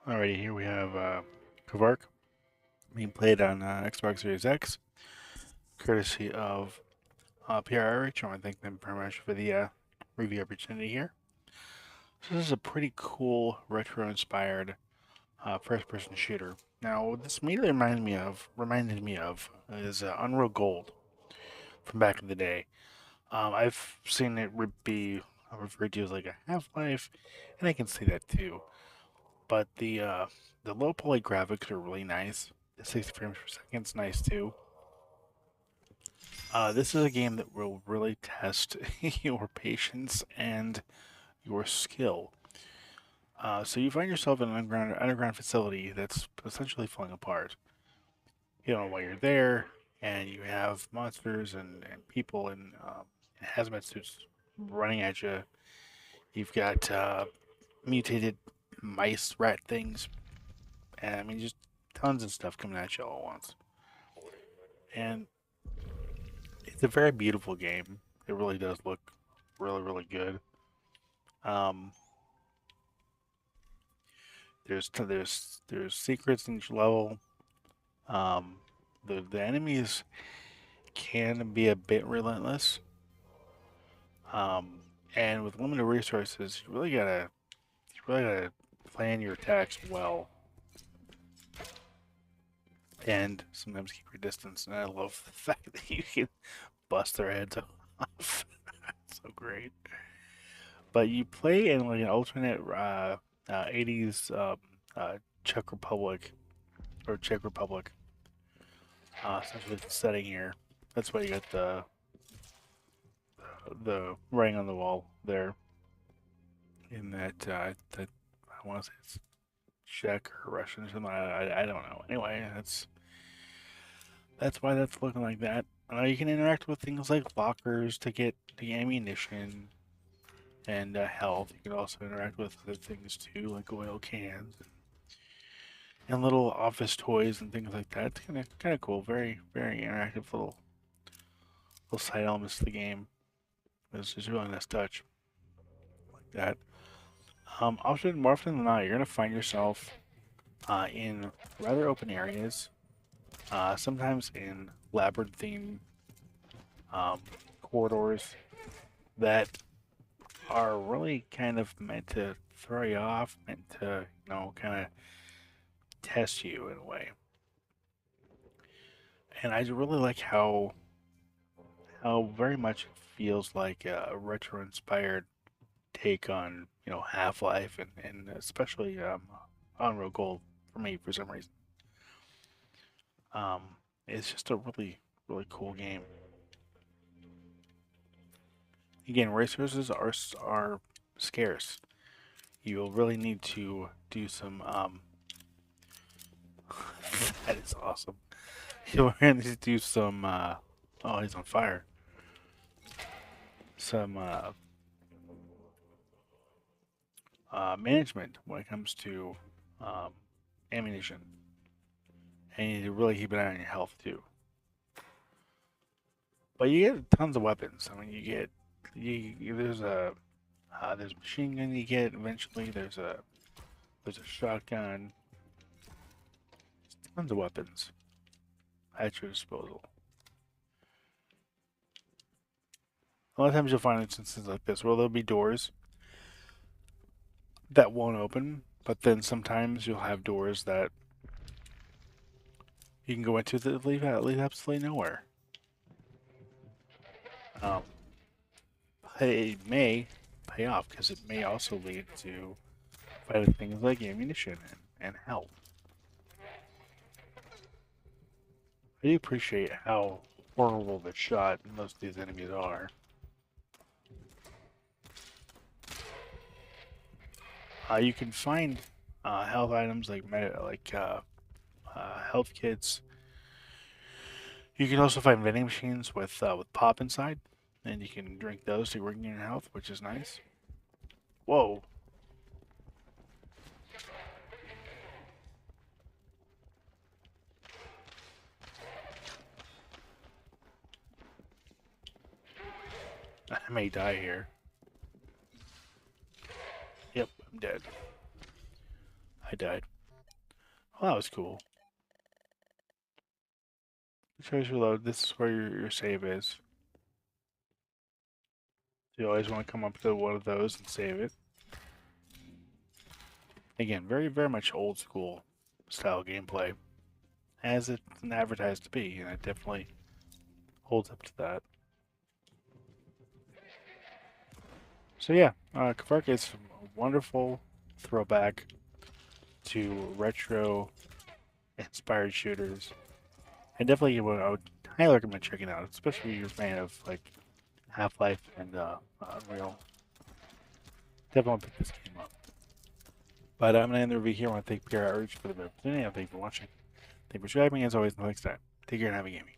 Alrighty, here we have Kvark being played on Xbox Series X, courtesy of PRH. I want to thank them very much for the review opportunity here. So this is a pretty cool retro-inspired first-person shooter. Now, what this immediately reminded me of is Unreal Gold from back in the day. I've seen it be referred to as like a Half-Life, and I can see that too. But the low poly graphics are really nice. The 60 frames per second is nice too. This is a game that will really test your patience and your skill. So you find yourself in an underground facility that's essentially falling apart. You don't know why you're there, and you have monsters and people in hazmat suits running at you. You've got mutated mice, rat things, and I mean just tons of stuff coming at you all at once. And it's a very beautiful game. It really does look really good. Um, there's secrets in each level. Um, the enemies can be a bit relentless. Um, and with limited resources, you really gotta plan your attacks well, and sometimes keep your distance. And I love the fact that you can bust their heads off. It's so great. But you play in like an alternate 80s Czech Republic or Czech Republic, essentially the setting here. That's why you got the writing on the wall there. In that I want to say it's Czech or Russian or something. I don't know. Anyway, that's why that's looking like that. You can interact with things like lockers to get the ammunition and health. You can also interact with other things too, like oil cans and little office toys and things like that. It's kind of cool. Very interactive little side elements to the game. It's really nice touch like that. More often than not, you're gonna find yourself in rather open areas. Sometimes in labyrinthine um, corridors that are really kind of meant to throw you off, meant to kind of test you in a way. And I really like how very much it feels like a retro-inspired take on Half-Life and especially Unreal Gold for me for some reason. Um, it's just a really cool game. Again, resources are scarce. You'll really need to do some. That is awesome. You'll really need to do some. Oh, he's on fire. Some management when it comes to um, ammunition, and you need to really keep an eye on your health too. But you get tons of weapons. I mean, there's a machine gun you get eventually. There's a shotgun. Tons of weapons at your disposal. A lot of times you'll find instances like this where there'll be doors that won't open, but then sometimes you'll have doors that you can go into that lead absolutely nowhere. Um, it may pay off because it may also lead to fighting things like ammunition and health. I do appreciate how horrible the shot most of these enemies are. You can find health items like health kits. You can also find vending machines with pop inside, and you can drink those to regain your health, which is nice. Whoa! I may die here. Yep, I'm dead. I died. Well, that was cool. Choice reload. This is where your save is. You always want to come up to one of those and save it. Again, very much old school style gameplay, as it's advertised to be, and it definitely holds up to that. So yeah, Kvark is a wonderful throwback to retro inspired shooters, and definitely I would highly recommend checking out, especially if you're a fan of like Half-Life and Unreal. Definitely pick this game up. But I'm gonna end the review here. I want to thank PR Outreach for the opportunity. I thank you for watching. Thank you for subscribing. As always, until next time, take care and have a gaming.